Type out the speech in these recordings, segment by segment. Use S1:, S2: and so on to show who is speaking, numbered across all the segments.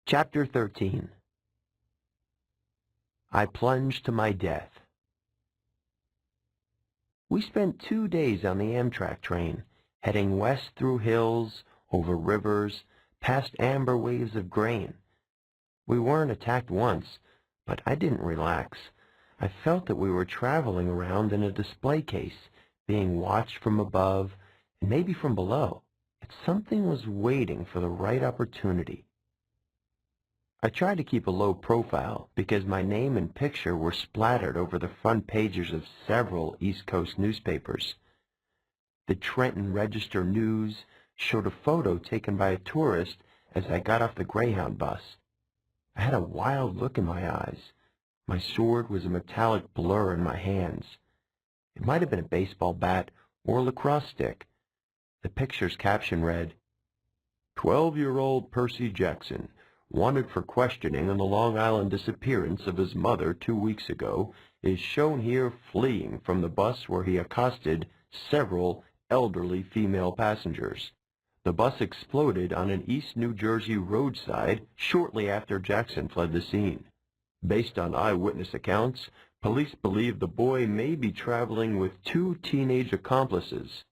S1: Chapter 13. I plunged to my death. We spent 2 days on the Amtrak train, heading west through hills, over rivers, past amber waves of grain. We weren't attacked once, but I didn't relax. I felt that we were traveling around in a display case, being watched from above and maybe from below. Something was waiting for the right opportunity. I tried to keep a low profile because my name and picture were splattered over the front pages of several East Coast newspapers. The Trenton Register News showed a photo taken by a tourist as I got off the Greyhound bus. I had a wild look in my eyes. My sword was a metallic blur in my hands. It might have been a baseball bat or a lacrosse stick. The picture's caption read, 12-year-old Percy Jackson, wanted for questioning on the Long Island disappearance of his mother 2 weeks ago, is shown here fleeing from the bus where he accosted several elderly female passengers. The bus exploded on an East New Jersey roadside shortly after Jackson fled the scene. Based on eyewitness accounts, police believe the boy may be traveling with 2 teenage accomplices.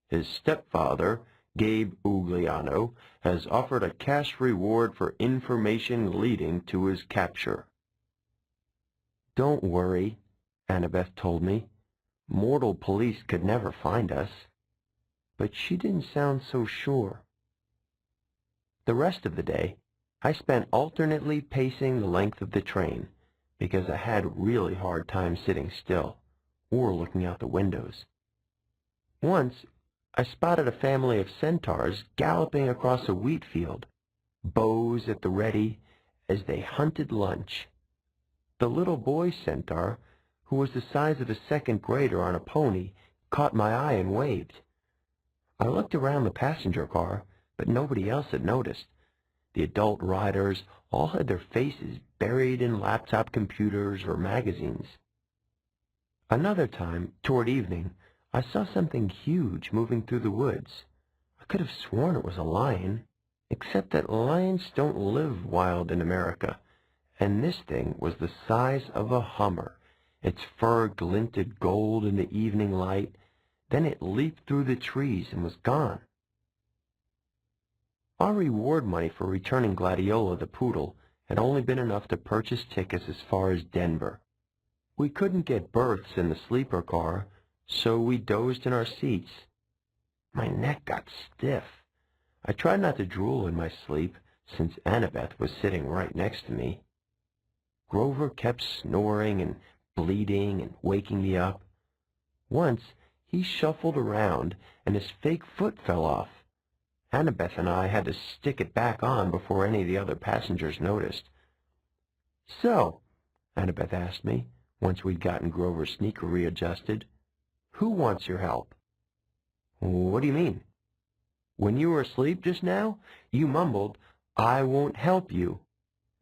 S1: His stepfather, Gabe Ugliano, has offered a cash reward for information leading to his capture. Don't worry, Annabeth told me. Mortal police could never find us. But she didn't sound so sure. The rest of the day, I spent alternately pacing the length of the train because I had a really hard time sitting still or looking out the windows. Once, I spotted a family of centaurs galloping across a wheat field, bows at the ready as they hunted lunch. The little boy centaur, who was the size of a second grader on a pony, caught my eye and waved. I looked around the passenger car, but nobody else had noticed. The adult riders all had their faces buried in laptop computers or magazines. Another time, toward evening, I saw something huge moving through the woods. I could have sworn it was a lion, except that lions don't live wild in America, and this thing was the size of a Hummer. Its fur glinted gold in the evening light, then it leaped through the trees and was gone. Our reward money for returning Gladiola the poodle had only been enough to purchase tickets as far as Denver. We couldn't get berths in the sleeper car, so we dozed in our seats. My neck got stiff. I tried not to drool in my sleep, since Annabeth was sitting right next to me. Grover kept snoring and bleating and waking me up. Once, he shuffled around, and his fake foot fell off. Annabeth and I had to stick it back on before any of the other passengers noticed. "So," Annabeth asked me, once we'd gotten Grover's sneaker readjusted, "who wants your help?" "What do you mean?" "When you were asleep just now, you mumbled, 'I won't help you.'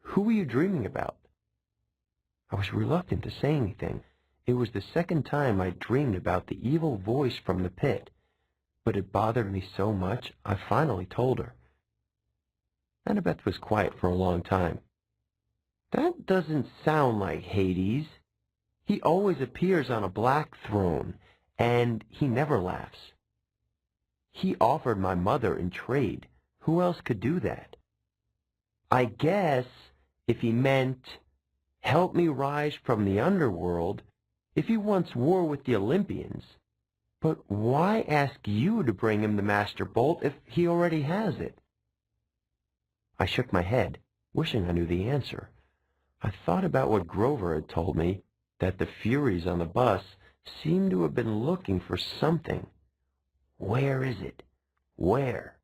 S1: Who were you dreaming about?" I was reluctant to say anything. It was the second time I'd dreamed about the evil voice from the pit, but it bothered me so much I finally told her. Annabeth was quiet for a long time. "That doesn't sound like Hades. He always appears on a black throne, and he never laughs. He offered my mother in trade. Who else could do that? I guess if he meant help me rise from the underworld, if he wants war with the Olympians. But why ask you to bring him the Master Bolt if he already has it?" I shook my head, wishing I knew the answer. I thought about what Grover had told me, that the Furies on the bus seemed to have been looking for something. Where is it? Where?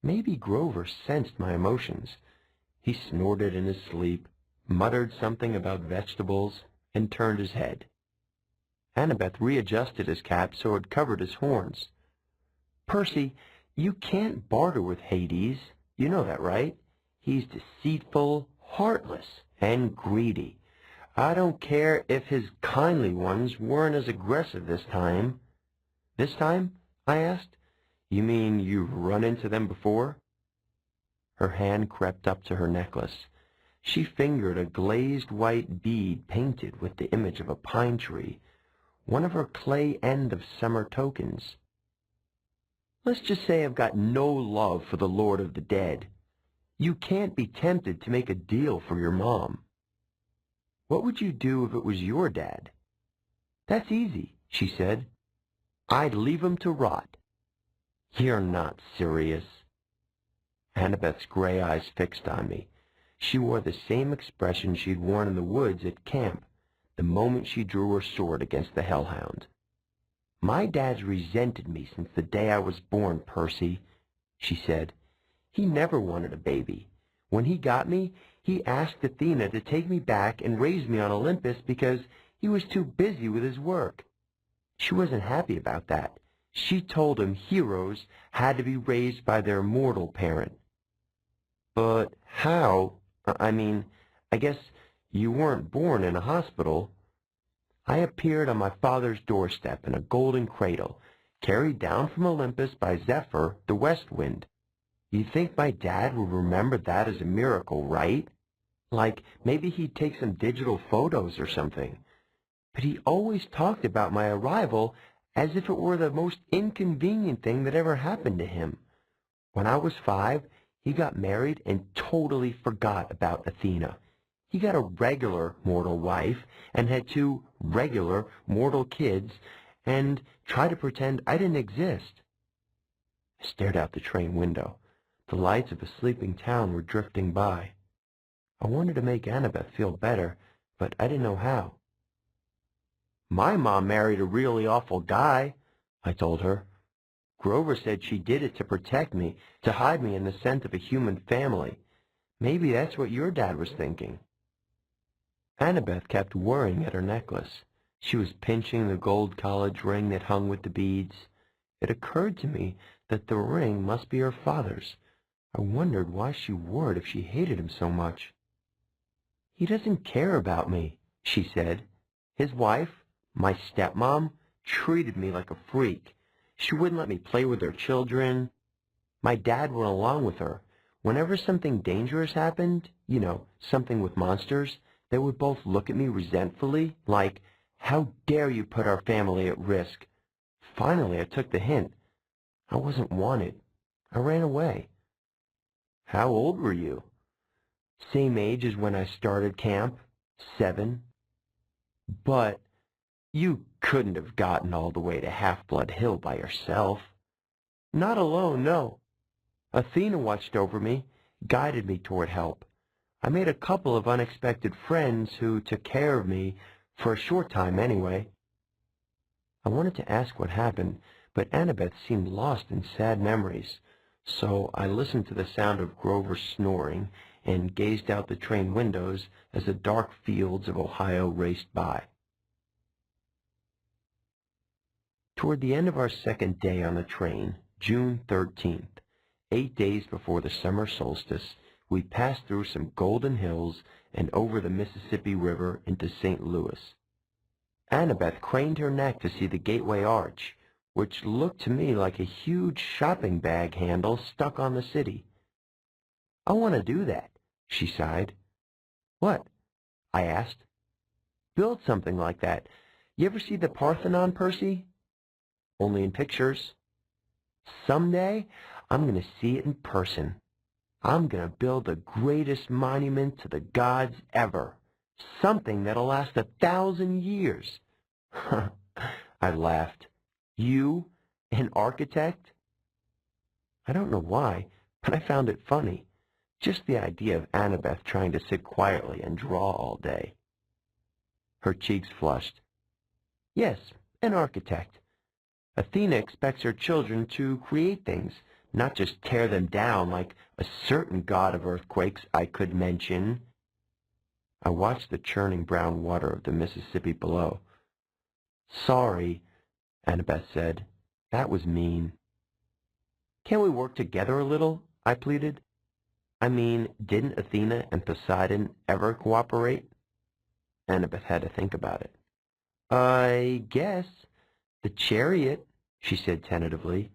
S1: Maybe Grover sensed my emotions. He snorted in his sleep, muttered something about vegetables, and turned his head. Annabeth readjusted his cap so it covered his horns. "Percy, you can't barter with Hades. You know that, right? He's deceitful, heartless, and greedy. I don't care if his kindly ones weren't as aggressive this time." "This time?" I asked. "You mean you've run into them before?" Her hand crept up to her necklace. She fingered a glazed white bead painted with the image of a pine tree, one of her clay end of summer tokens. Let's just say I've got no love for the Lord of the Dead. You can't be tempted to make a deal for your mom. What would you do if it was your dad? That's easy, she said. I'd leave him to rot. You're not serious. Annabeth's gray eyes fixed on me. She wore the same expression she'd worn in the woods at camp, the moment she drew her sword against the hellhound. My dad's resented me since the day I was born, Percy, she said. He never wanted a baby. When he got me, he asked Athena to take me back and raise me on Olympus because he was too busy with his work. She wasn't happy about that. She told him heroes had to be raised by their mortal parent. But how? I guess you weren't born in a hospital. I appeared on my father's doorstep in a golden cradle, carried down from Olympus by Zephyr, the west wind. You'd think my dad would remember that as a miracle, right? Like maybe he'd take some digital photos or something. But he always talked about my arrival as if it were the most inconvenient thing that ever happened to him. When I was 5, he got married and totally forgot about Athena. He got a regular mortal wife and had 2 regular mortal kids and tried to pretend I didn't exist. I stared out the train window. The lights of a sleeping town were drifting by. I wanted to make Annabeth feel better, but I didn't know how. My mom married a really awful guy, I told her. Grover said she did it to protect me, to hide me in the scent of a human family. Maybe that's what your dad was thinking. Annabeth kept worrying at her necklace. She was pinching the gold college ring that hung with the beads. It occurred to me that the ring must be her father's. I wondered why she wore it if she hated him so much. He doesn't care about me, she said. His wife, my stepmom, treated me like a freak. She wouldn't let me play with her children. My dad went along with her. Whenever something dangerous happened, something with monsters, they would both look at me resentfully, like, how dare you put our family at risk? Finally, I took the hint. I wasn't wanted. I ran away. How old were you? Same age as when I started camp, 7. But you couldn't have gotten all the way to Half-Blood Hill by yourself. Not alone, no. Athena watched over me, guided me toward help. I made a couple of unexpected friends who took care of me, for a short time anyway. I wanted to ask what happened, but Annabeth seemed lost in sad memories, so I listened to the sound of Grover snoring and gazed out the train windows as the dark fields of Ohio raced by. Toward the end of our second day on the train, June 13th, 8 days before the summer solstice, we passed through some golden hills and over the Mississippi River into St. Louis. Annabeth craned her neck to see the gateway arch, which looked to me like a huge shopping bag handle stuck on the city. I want to do that, she sighed. What? I asked. Build something like that. You ever see the Parthenon, Percy? Only in pictures. Someday, I'm going to see it in person. I'm going to build the greatest monument to the gods ever. Something that'll last 1,000 years. I laughed. You, an architect? I don't know why, but I found it funny. Just the idea of Annabeth trying to sit quietly and draw all day. Her cheeks flushed. Yes, an architect. Athena expects her children to create things, not just tear them down like a certain god of earthquakes I could mention. I watched the churning brown water of the Mississippi below. Sorry, Annabeth said. That was mean. Can't we work together a little? I pleaded. Didn't Athena and Poseidon ever cooperate? Annabeth had to think about it. I guess. The chariot, she said tentatively.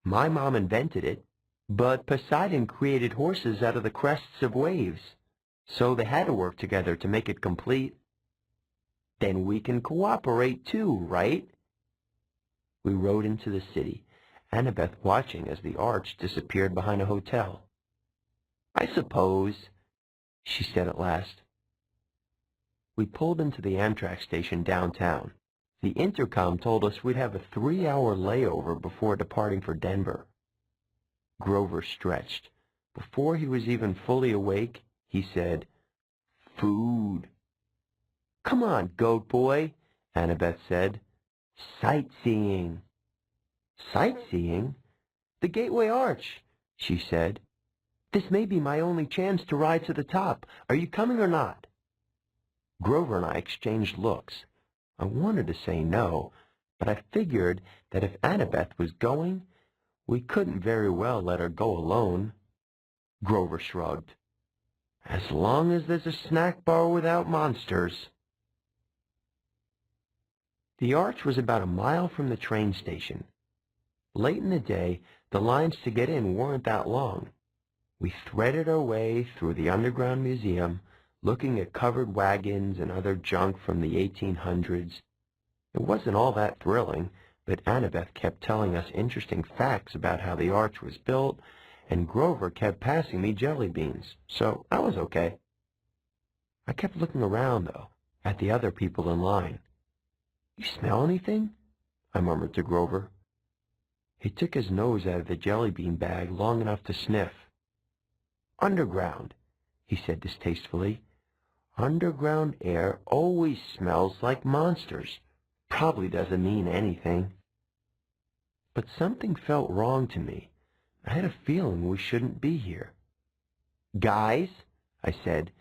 S1: My mom invented it. But Poseidon created horses out of the crests of waves, so they had to work together to make it complete. Then we can cooperate too, right? We rode into the city, Annabeth watching as the arch disappeared behind a hotel. I suppose, she said at last. We pulled into the Amtrak station downtown. The intercom told us we'd have a 3-hour layover before departing for Denver. Grover stretched. Before he was even fully awake, he said, "Food." "Come on, goat boy," Annabeth said. "Sightseeing." "Sightseeing? The Gateway Arch," she said. "This may be my only chance to ride to the top. Are you coming or not?" Grover and I exchanged looks. I wanted to say no, but I figured that if Annabeth was going, we couldn't very well let her go alone. Grover shrugged. "As long as there's a snack bar without monsters." The arch was about a mile from the train station. Late in the day, the lines to get in weren't that long. We threaded our way through the underground museum, looking at covered wagons and other junk from the 1800s. It wasn't all that thrilling, but Annabeth kept telling us interesting facts about how the arch was built, and Grover kept passing me jelly beans, so I was okay. I kept looking around, though, at the other people in line. "You smell anything?" I murmured to Grover. He took his nose out of the jelly bean bag long enough to sniff. "Underground," he said distastefully. "Underground air always smells like monsters. Probably doesn't mean anything." But something felt wrong to me. I had a feeling we shouldn't be here. "Guys," I said,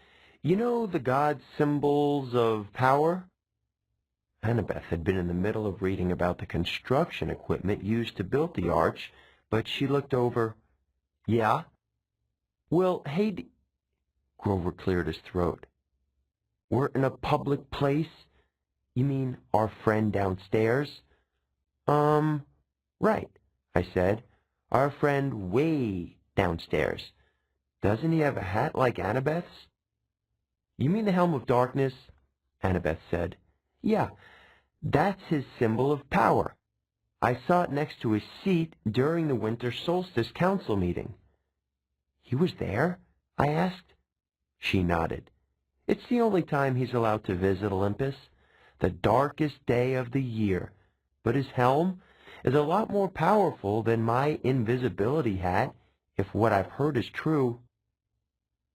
S1: "you know the god symbols of power?" Annabeth had been in the middle of reading about the construction equipment used to build the arch, but she looked over. "Yeah? Well, hey, Grover cleared his throat. "We're in a public place? You mean our friend downstairs?" Right," I said. "Our friend way downstairs. Doesn't he have a hat like Annabeth's?" "You mean the Helm of Darkness?" Annabeth said. "Yeah, that's his symbol of power. I saw it next to his seat during the Winter Solstice Council meeting." "He was there?" I asked. She nodded. "It's the only time he's allowed to visit Olympus. The darkest day of the year. But his helm is a lot more powerful than my invisibility hat, if what I've heard is true."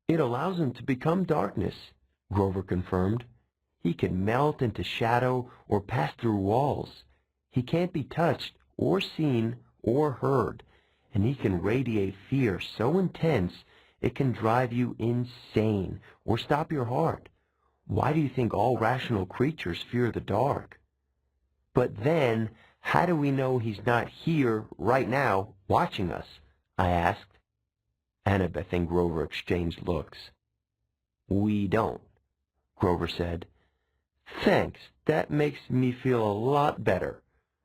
S1: "It allows him to become darkness," Grover confirmed. "He can melt into shadow or pass through walls. He can't be touched or seen or heard, and he can radiate fear so intense it can drive you insane or stop your heart. Why do you think all rational creatures fear the dark?" "But then, how do we know he's not here right now watching us?" I asked. Annabeth and Grover exchanged looks. "We don't," Grover said. "Thanks, that makes me feel a lot better,"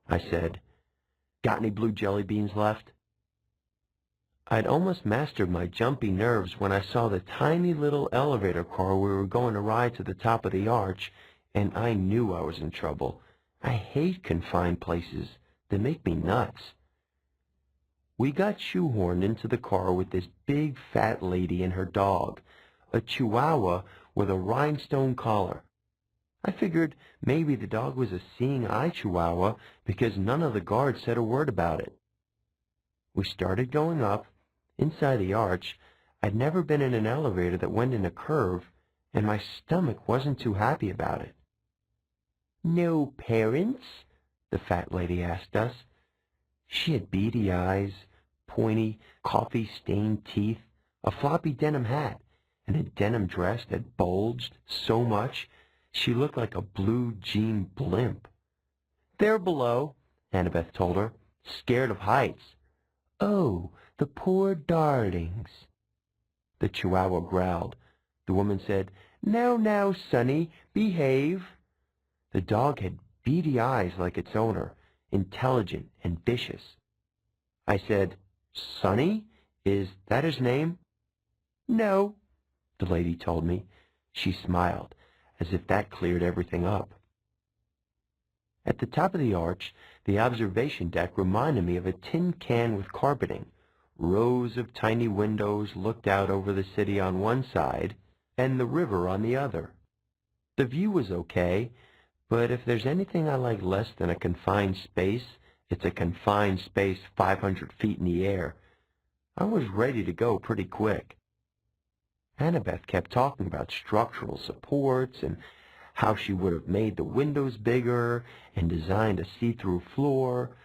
S1: I said. "Got any blue jelly beans left?" I'd almost mastered my jumpy nerves when I saw the tiny little elevator car we were going to ride to the top of the arch, and I knew I was in trouble. I hate confined places. They make me nuts. We got shoehorned into the car with this big fat lady and her dog, a chihuahua with a rhinestone collar. I figured maybe the dog was a seeing-eye chihuahua because none of the guards said a word about it. We started going up. Inside the arch, I'd never been in an elevator that went in a curve, and my stomach wasn't too happy about it. "No parents?" the fat lady asked us. She had beady eyes, pointy, coffee-stained teeth, a floppy denim hat, and a denim dress that bulged so much she looked like a blue jean blimp. "They're below," Annabeth told her, "scared of heights." "Oh, the poor darlings." The chihuahua growled. The woman said, Now, Sonny, behave." The dog had beady eyes like its owner, intelligent and vicious. I said, "Sonny, Is that his name? No, the lady told me. She smiled, as if that cleared everything up. At the top of the arch, the observation deck reminded me of a tin can with carpeting. Rows of tiny windows looked out over the city on one side and the river on the other. The view was okay, but if there's anything I like less than a confined space, it's a confined space 500 feet in the air. I was ready to go pretty quick. Annabeth kept talking about structural supports and how she would have made the windows bigger and designed a see-through floor.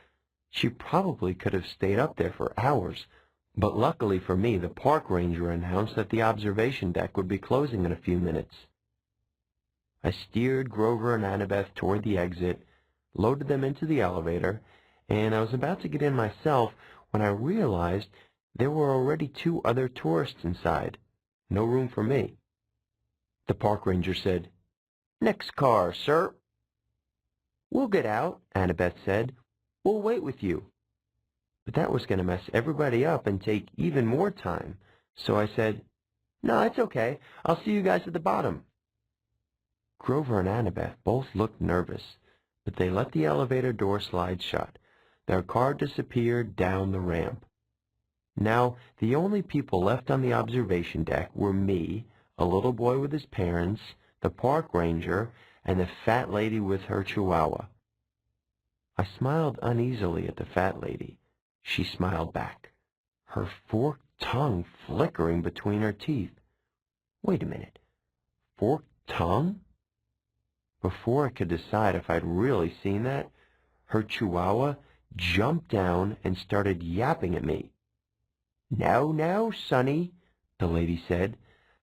S1: She probably could have stayed up there for hours, but luckily for me, the park ranger announced that the observation deck would be closing in a few minutes. I steered Grover and Annabeth toward the exit, loaded them into the elevator, and I was about to get in myself when I realized there were already 2 other tourists inside. No room for me. The park ranger said, "Next car, sir." "We'll get out," Annabeth said. "We'll wait with you." But that was going to mess everybody up and take even more time, so I said, "No, it's okay. I'll see you guys at the bottom." Grover and Annabeth both looked nervous, but they let the elevator door slide shut. Their car disappeared down the ramp. Now, the only people left on the observation deck were me, a little boy with his parents, the park ranger, and the fat lady with her chihuahua. I smiled uneasily at the fat lady. She smiled back, her forked tongue flickering between her teeth. Wait a minute. Forked tongue? Before I could decide if I'd really seen that, her chihuahua jumped down and started yapping at me. Now, Sonny," the lady said,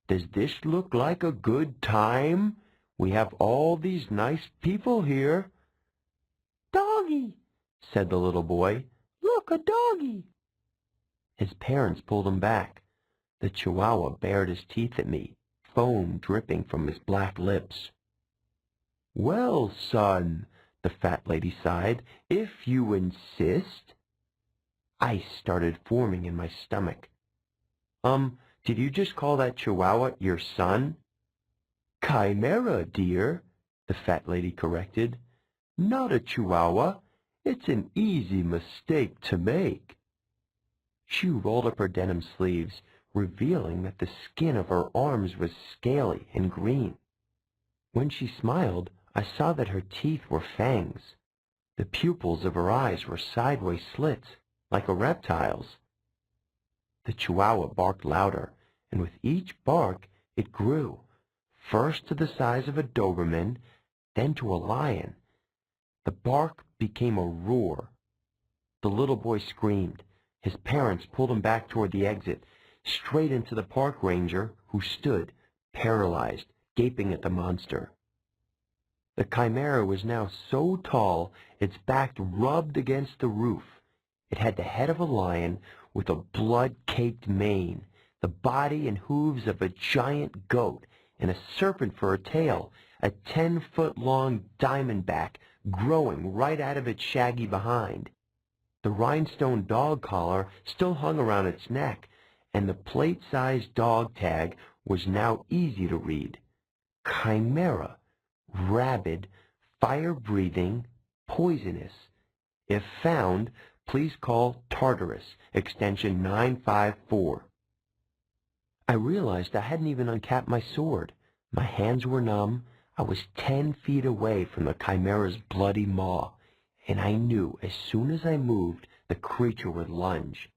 S1: "does this look like a good time? We have all these nice people here." "Doggy," said the little boy. "Look, a doggy." His parents pulled him back. The chihuahua bared his teeth at me, foam dripping from his black lips. "Well, son," the fat lady sighed, "if you insist." Ice started forming in my stomach. Did you just call that chihuahua your son?" "Chimera, dear," the fat lady corrected. "Not a chihuahua. It's an easy mistake to make." She rolled up her denim sleeves, revealing that the skin of her arms was scaly and green. When she smiled, I saw that her teeth were fangs. The pupils of her eyes were sideways slits, like a reptile's. The chihuahua barked louder, and with each bark it grew, first to the size of a Doberman, then to a lion. The bark became a roar. The little boy screamed. His parents pulled him back toward the exit, straight into the park ranger, who stood, paralyzed, gaping at the monster. The chimera was now so tall its back rubbed against the roof. It had the head of a lion with a blood-caked mane, the body and hooves of a giant goat, and a serpent for a tail, a 10-foot-long diamondback growing right out of its shaggy behind. The rhinestone dog collar still hung around its neck, and the plate-sized dog tag was now easy to read. Chimera, rabid, fire-breathing, poisonous. If found, please call Tartarus, extension 954. I realized I hadn't even uncapped my sword. My hands were numb. I was 10 feet away from the chimera's bloody maw, and I knew as soon as I moved, the creature would lunge.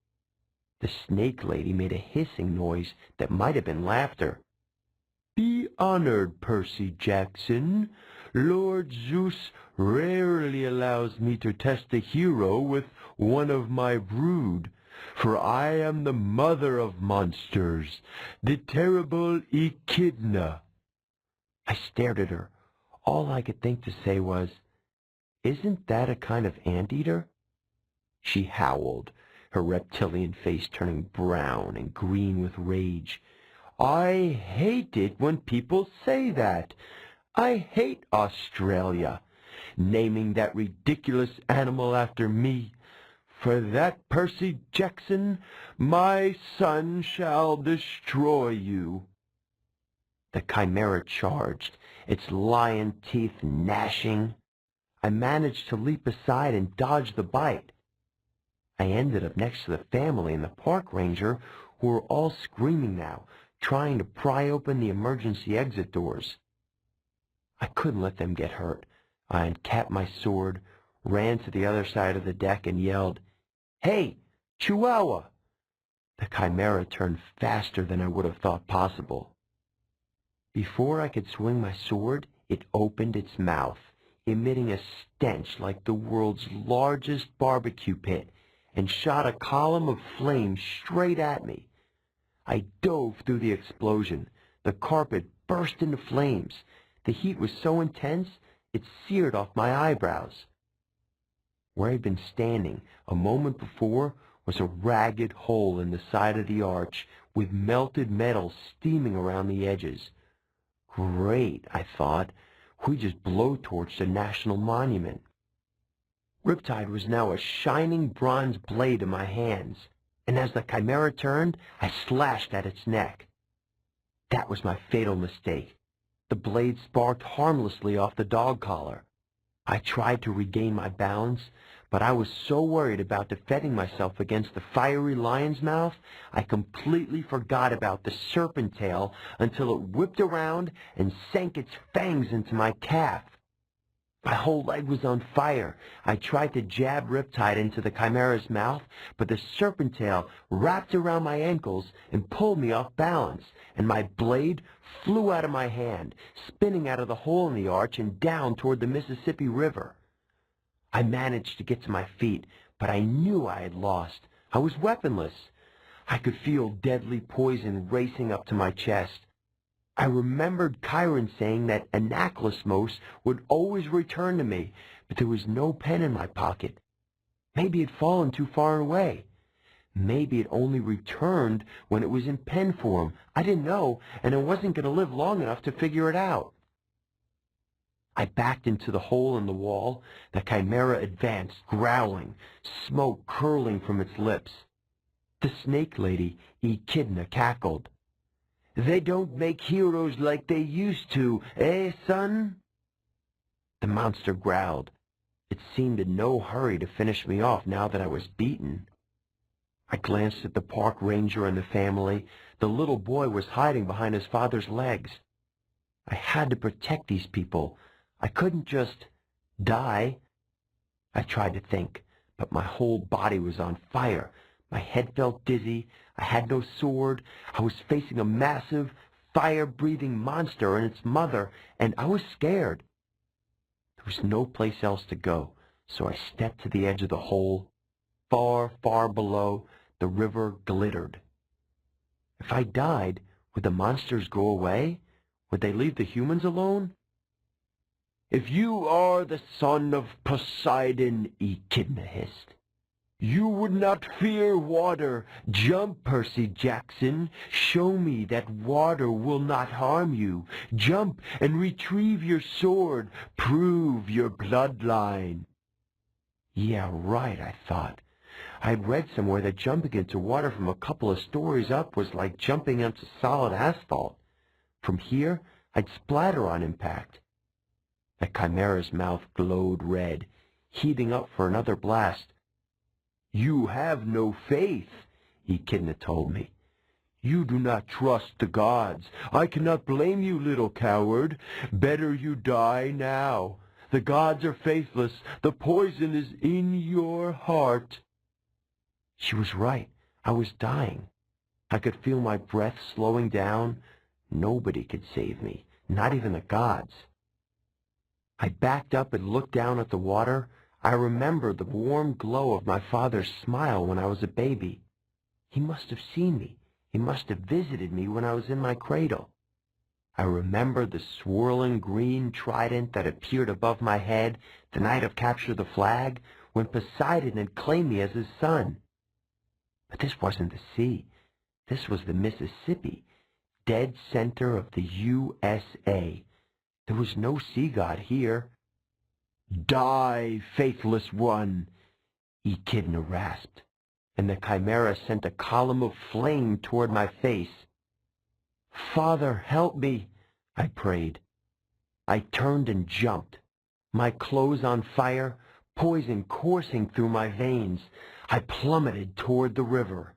S1: The snake lady made a hissing noise that might have been laughter. "Be honored, Percy Jackson. Lord Zeus rarely allows me to test a hero with one of my brood, for I am the mother of monsters, the terrible Echidna." I stared at her. All I could think to say was, "Isn't that a kind of anteater?" She howled, her reptilian face turning brown and green with rage. "I hate it when people say that. I hate Australia, naming that ridiculous animal after me. For that Percy Jackson, my son shall destroy you." The chimera charged, its lion teeth gnashing. I managed to leap aside and dodge the bite. I ended up next to the family and the park ranger, who were all screaming now, trying to pry open the emergency exit doors. I couldn't let them get hurt. I uncapped my sword, ran to the other side of the deck, and yelled, "Hey, Chihuahua!" The chimera turned faster than I would have thought possible. Before I could swing my sword, it opened its mouth, emitting a stench like the world's largest barbecue pit, and shot a column of flame straight at me. I dove through the explosion. The carpet burst into flames. The heat was so intense, it seared off my eyebrows. Where I'd been standing a moment before was a ragged hole in the side of the arch with melted metal steaming around the edges. Great, I thought. We just blowtorched a national monument. Riptide was now a shining bronze blade in my hands, and as the chimera turned, I slashed at its neck. That was my fatal mistake. The blade sparked harmlessly off the dog collar. I tried to regain my balance, but I was so worried about defending myself against the fiery lion's mouth, I completely forgot about the serpent tail until it whipped around and sank its fangs into my calf. My whole leg was on fire. I tried to jab Riptide into the chimera's mouth, but the serpent tail wrapped around my ankles and pulled me off balance, and my blade flew out of my hand, spinning out of the hole in the arch and down toward the Mississippi River. I managed to get to my feet, but I knew I had lost. I was weaponless. I could feel deadly poison racing up to my chest. I remembered Chiron saying that Anaclysmos would always return to me, but there was no pen in my pocket. Maybe it had fallen too far away. Maybe it only returned when it was in pen form. I didn't know, and I wasn't going to live long enough to figure it out. I backed into the hole in the wall. The chimera advanced, growling, smoke curling from its lips. The snake lady, Echidna, cackled. "They don't make heroes like they used to, eh, son?" The monster growled. It seemed in no hurry to finish me off now that I was beaten. I glanced at the park ranger and the family. The little boy was hiding behind his father's legs. I had to protect these people. I couldn't just die. I tried to think, but my whole body was on fire. My head felt dizzy. I had no sword. I was facing a massive, fire-breathing monster and its mother, and I was scared. There was no place else to go, so I stepped to the edge of the hole. Far, far below, the river glittered. If I died, would the monsters go away? Would they leave the humans alone? "If you are the son of Poseidon," Echidna hissed, "you would not fear water. Jump, Percy Jackson. Show me that water will not harm you. Jump and retrieve your sword. Prove your bloodline." Yeah, right, I thought. I'd read somewhere that jumping into water from a couple of stories up was like jumping into solid asphalt. From here, I'd splatter on impact. The chimera's mouth glowed red, heating up for another blast. "You have no faith," Echidna told me. "You do not trust the gods. I cannot blame you, little coward. Better you die now. The gods are faithless. The poison is in your heart." She was right. I was dying. I could feel my breath slowing down. Nobody could save me, not even the gods. I backed up and looked down at the water. I remembered the warm glow of my father's smile when I was a baby. He must have seen me. He must have visited me when I was in my cradle. I remembered the swirling green trident that appeared above my head the night of Capture the Flag, when Poseidon had claimed me as his son. But this wasn't the sea. This was the Mississippi, dead center of the USA. There was no sea god here. "Die, faithless one!" Echidna rasped, and the chimera sent a column of flame toward my face. "Father, help me," I prayed. I turned and jumped, my clothes on fire, poison coursing through my veins. I plummeted toward the river.